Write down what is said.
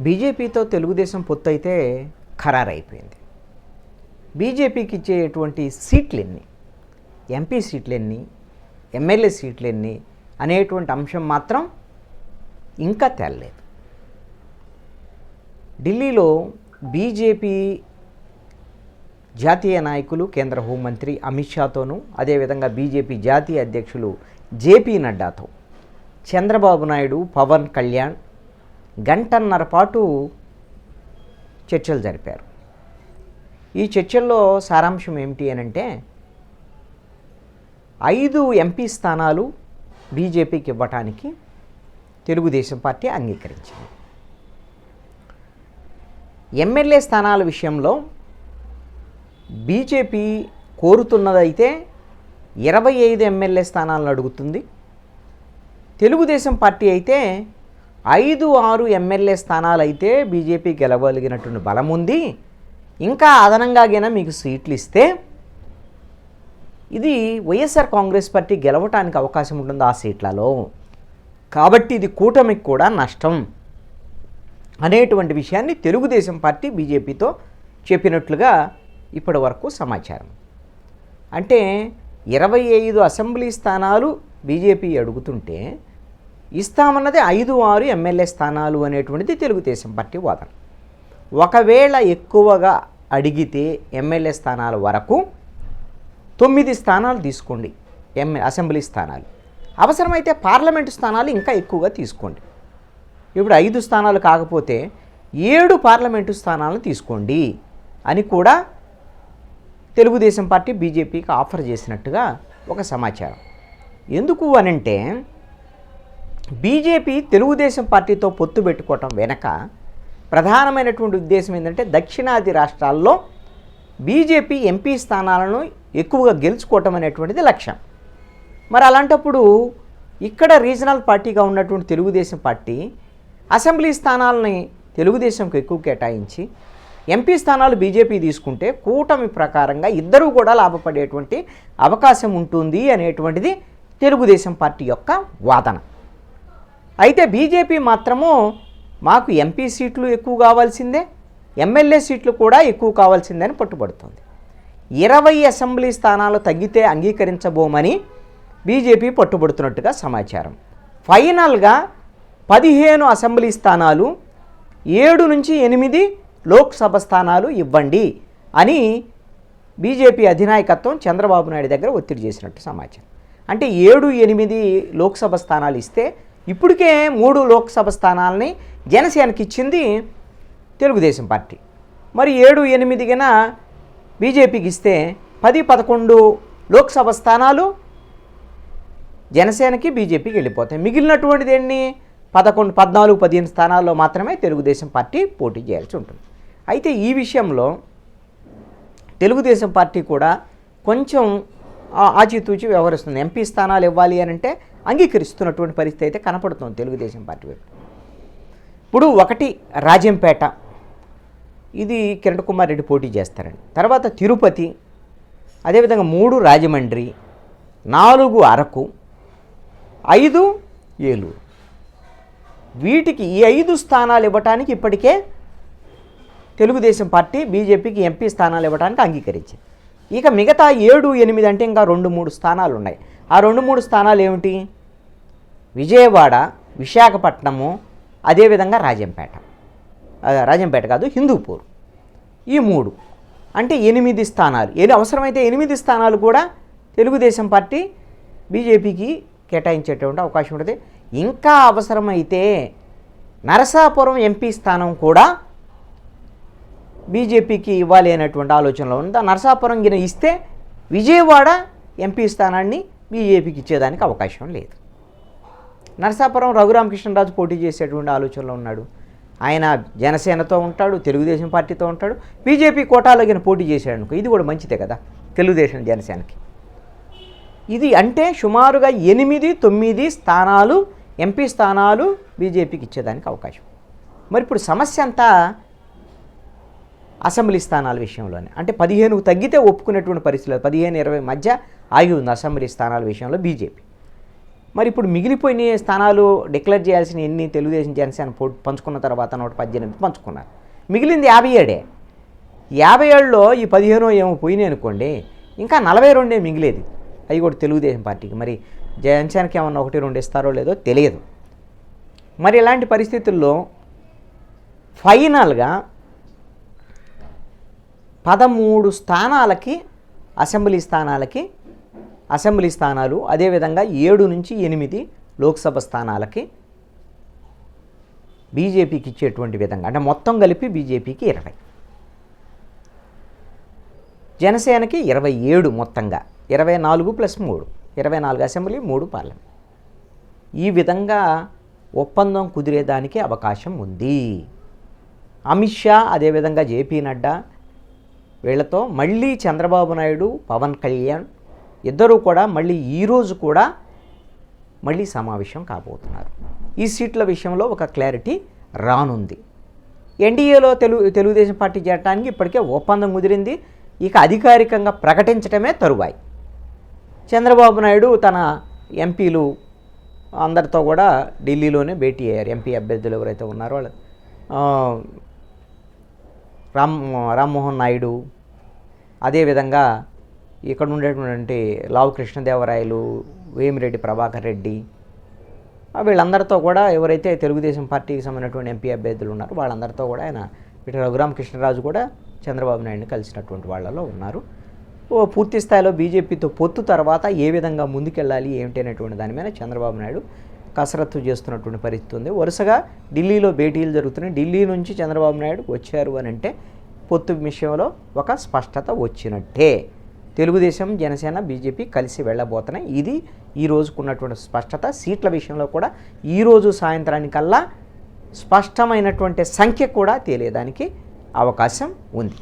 బీజేపీతో తెలుగుదేశం పొత్తు అయితే ఖరారైపోయింది. బీజేపీకి ఇచ్చేటువంటి సీట్లు ఎన్ని, ఎంపీ సీట్లు ఎన్ని, ఎమ్మెల్యే సీట్లు ఎన్ని అనేటువంటి అంశం మాత్రం ఇంకా తేలలేదు. ఢిల్లీలో బీజేపీ జాతీయ నాయకులు కేంద్ర హోంమంత్రి అమిత్ షాతోనూ, అదేవిధంగా బీజేపీ జాతీయ అధ్యక్షులు జేపీ నడ్డాతో చంద్రబాబు నాయుడు, పవన్ కళ్యాణ్ గంటన్నర పాటు చర్చలు జరిపారు. ఈ చర్చల్లో సారాంశం ఏమిటి అనంటే 5 ఎంపీ స్థానాలు బీజేపీకి ఇవ్వటానికి తెలుగుదేశం పార్టీ అంగీకరించింది. ఎమ్మెల్యే స్థానాల విషయంలో బీజేపీ కోరుతున్నదైతే 25 ఎమ్మెల్యే స్థానాలను అడుగుతుంది. తెలుగుదేశం పార్టీ అయితే 5-6 ఎమ్మెల్యే స్థానాలు అయితే బీజేపీ గెలవగలిగినటువంటి బలం ఉంది. ఇంకా అదనంగా మీకు సీట్లు ఇస్తే ఇది వైఎస్ఆర్ కాంగ్రెస్ పార్టీ గెలవటానికి అవకాశం ఉంటుంది ఆ సీట్లలో. కాబట్టి ఇది కూటమికి కూడా నష్టం అనేటువంటి విషయాన్ని తెలుగుదేశం పార్టీ బీజేపీతో చెప్పినట్లుగా ఇప్పటి వరకు సమాచారం. అంటే 25 అసెంబ్లీ స్థానాలు బీజేపీ అడుగుతుంటే ఇస్తామన్నది 5-6 ఎమ్మెల్యే స్థానాలు అనేటువంటిది తెలుగుదేశం పార్టీ వాదన. ఒకవేళ ఎక్కువగా అడిగితే ఎమ్మెల్యే స్థానాల వరకు 9 స్థానాలు తీసుకోండి, అసెంబ్లీ స్థానాలు. అవసరమైతే పార్లమెంటు స్థానాలు ఇంకా ఎక్కువగా తీసుకోండి. ఇప్పుడు 5 స్థానాలు కాకపోతే 7 పార్లమెంటు స్థానాలను తీసుకోండి అని కూడా తెలుగుదేశం పార్టీ బీజేపీకి ఆఫర్ చేసినట్టుగా ఒక సమాచారం. ఎందుకు అనంటే బీజేపీ తెలుగుదేశం పార్టీతో పొత్తు పెట్టుకోవటం వెనక ప్రధానమైనటువంటి ఉద్దేశం ఏంటంటే దక్షిణాది రాష్ట్రాల్లో బీజేపీ ఎంపీ స్థానాలను ఎక్కువగా గెలుచుకోవటం అనేటువంటిది లక్ష్యం. మరి అలాంటప్పుడు ఇక్కడ రీజనల్ పార్టీగా ఉన్నటువంటి తెలుగుదేశం పార్టీ అసెంబ్లీ స్థానాలని తెలుగుదేశంకు ఎక్కువ కేటాయించి ఎంపీ స్థానాలు బీజేపీ తీసుకుంటే కూటమి ప్రకారంగా ఇద్దరూ కూడా లాభపడేటువంటి అవకాశం ఉంటుంది అనేటువంటిది తెలుగుదేశం పార్టీ యొక్క వాదన. అయితే బీజేపీ మాత్రము మాకు ఎంపీ సీట్లు ఎక్కువ కావాల్సిందే, ఎమ్మెల్యే సీట్లు కూడా ఎక్కువ కావాల్సిందే అని పట్టుబడుతుంది. 20 అసెంబ్లీ స్థానాలు తగ్గితే అంగీకరించబోమని బీజేపీ పట్టుబడుతున్నట్టుగా సమాచారం. ఫైనల్గా 15 అసెంబ్లీ స్థానాలు, 7 నుంచి 8 లోక్సభ స్థానాలు ఇవ్వండి అని బీజేపీ అధినాయకత్వం చంద్రబాబు నాయుడు దగ్గర ఒత్తిడి చేసినట్టు సమాచారం. అంటే 7-8 లోక్సభ స్థానాలు ఇస్తే ఇప్పటికే 3 లోక్సభ స్థానాలని జనసేనకి ఇచ్చింది తెలుగుదేశం పార్టీ. మరి 7-8 గన బీజేపీకి ఇస్తే 10-11 లోక్సభ స్థానాలు జనసేనకి బీజేపీకి వెళ్ళిపోతాయి. మిగిలినటువంటిది ఎన్ని 14-15 స్థానాల్లో మాత్రమే తెలుగుదేశం పార్టీ పోటీ చేయాల్సి ఉంటుంది. అయితే ఈ విషయంలో తెలుగుదేశం పార్టీ కూడా కొంచెం ఆచితూచి వ్యవహరిస్తుంది. ఎంపీ స్థానాలు ఇవ్వాలి అని అంటే అంగీకరిస్తున్నటువంటి పరిస్థితి అయితే కనపడుతుంది తెలుగుదేశం పార్టీ వైపు. ఇప్పుడు 1 రాజంపేట, ఇది కిరణ్ కుమార్ రెడ్డి పోటీ చేస్తారండి. తర్వాత తిరుపతి, అదేవిధంగా 3 రాజమండ్రి, 4 అరకు, 5 ఏలూరు. వీటికి ఈ 5 స్థానాలు ఇవ్వటానికి ఇప్పటికే తెలుగుదేశం పార్టీ బీజేపీకి ఎంపీ స్థానాలు ఇవ్వడానికి అంగీకరించింది. ఇక మిగతా 7-8 అంటే ఇంకా 2-3 స్థానాలు ఉన్నాయి. ఆ 2-3 స్థానాలు ఏమిటి? విజయవాడ, విశాఖపట్నము, అదేవిధంగా రాజంపేట కాదు, హిందూపూర్. ఈ 3 అంటే 8 స్థానాలు. అవసరమైతే 8 స్థానాలు కూడా తెలుగుదేశం పార్టీ బీజేపీకి కేటాయించేటువంటి అవకాశం ఉంటుంది. ఇంకా అవసరమైతే నరసాపురం ఎంపీ స్థానం కూడా బీజేపీకి ఇవ్వాలి అనేటువంటి ఆలోచనలో ఉంది. నరసాపురం గిన ఇస్తే విజయవాడ ఎంపీ స్థానాన్ని బీజేపీకి ఇచ్చేదానికి అవకాశం లేదు. నరసాపురం రఘురామకృష్ణరాజు పోటీ చేసేటువంటి ఆలోచనలో ఉన్నాడు. ఆయన జనసేనతో ఉంటాడు, తెలుగుదేశం పార్టీతో ఉంటాడు. బీజేపీ కోటాలో గిన పోటీ చేశాడు అనుకో, ఇది కూడా మంచిదే కదా తెలుగుదేశం జనసేనకి. ఇది అంటే సుమారుగా 8-9 స్థానాలు ఎంపీ స్థానాలు బీజేపీకి ఇచ్చేదానికి అవకాశం. మరి ఇప్పుడు సమస్య అంతా అసెంబ్లీ స్థానాల విషయంలోనే. అంటే 15కు తగ్గితే ఒప్పుకునేటువంటి పరిస్థితులు 15-20 మధ్య ఆగి ఉంది అసెంబ్లీ స్థానాల విషయంలో బీజేపీ. మరి ఇప్పుడు మిగిలిపోయిన స్థానాలు డిక్లేర్ చేయాల్సిన ఎన్ని తెలుగుదేశం జనసేన పంచుకున్న తర్వాత 118 పంచుకున్నారు. మిగిలింది 57. 57లో ఈ 15 ఏమో పోయినాయి అనుకోండి, ఇంకా 42 మిగిలేది. అవి కూడా తెలుగుదేశం పార్టీకి. మరి జనసేనకి ఏమన్నా 1-2 ఇస్తారో లేదో తెలియదు. మరి ఇలాంటి పరిస్థితుల్లో ఫైనల్గా 13 స్థానాలకి అసెంబ్లీ స్థానాలు, అదేవిధంగా 7 నుంచి 8 లోక్సభ స్థానాలకి బీజేపీకి ఇచ్చేటువంటి విధంగా, అంటే మొత్తం కలిపి బీజేపీకి 20, జనసేనకి 27 మొత్తంగా, 24 + 3, 24 అసెంబ్లీ, 3 పార్లమెంట్. ఈ విధంగా ఒప్పందం కుదిరేదానికి అవకాశం ఉంది. అమిత్ షా, అదేవిధంగా జేపీ నడ్డా వీళ్లతో మళ్ళీ చంద్రబాబు నాయుడు, పవన్ కళ్యాణ్ ఇద్దరూ కూడా మళ్ళీ ఈరోజు కూడా మళ్ళీ సమావేశం కాబోతున్నారు. ఈ సీట్ల విషయంలో ఒక క్లారిటీ రానుంది. ఎన్డీఏలో తెలుగుదేశం పార్టీ చేరడానికి ఇప్పటికే ఒప్పందం కుదిరింది. ఇక అధికారికంగా ప్రకటించడమే తరువాయి. చంద్రబాబు నాయుడు తన ఎంపీలు అందరితో కూడా ఢిల్లీలోనే భేటీ అయ్యారు. ఎంపీ అభ్యర్థులు ఎవరైతే ఉన్నారో వాళ్ళు రామ్మోహన్ నాయుడు, అదేవిధంగా ఇక్కడ ఉండేటువంటి లావు కృష్ణదేవరాయలు, వేమిరెడ్డి ప్రభాకర్ రెడ్డి, వీళ్ళందరితో కూడా ఎవరైతే తెలుగుదేశం పార్టీకి సంబంధించినటువంటి ఎంపీ అభ్యర్థులు ఉన్నారో వాళ్ళందరితో కూడా ఆయన రఘురామకృష్ణరాజు కూడా చంద్రబాబు నాయుడిని కలిసినటువంటి వాళ్ళలో ఉన్నారు. పూర్తి స్థాయిలో బీజేపీతో పొత్తు తర్వాత ఏ విధంగా ముందుకెళ్ళాలి ఏమిటి అనేటువంటి దాని మీద చంద్రబాబు నాయుడు కసరత్తు చేస్తున్నటువంటి పరిస్థితి ఉంది. వరుసగా ఢిల్లీలో భేటీలు జరుగుతున్నాయి. ఢిల్లీ నుంచి చంద్రబాబు నాయుడు వచ్చారు అని అంటే పొత్తు విషయంలో ఒక స్పష్టత వచ్చినట్టే. తెలుగుదేశం, జనసేన, బీజేపీ కలిసి వెళ్ళబోతున్నాయి. ఇది ఈ రోజుకున్నటువంటి స్పష్టత. సీట్ల విషయంలో కూడా ఈరోజు సాయంత్రానికల్లా స్పష్టమైనటువంటి సంఖ్య కూడా తేలేదానికి అవకాశం ఉంది.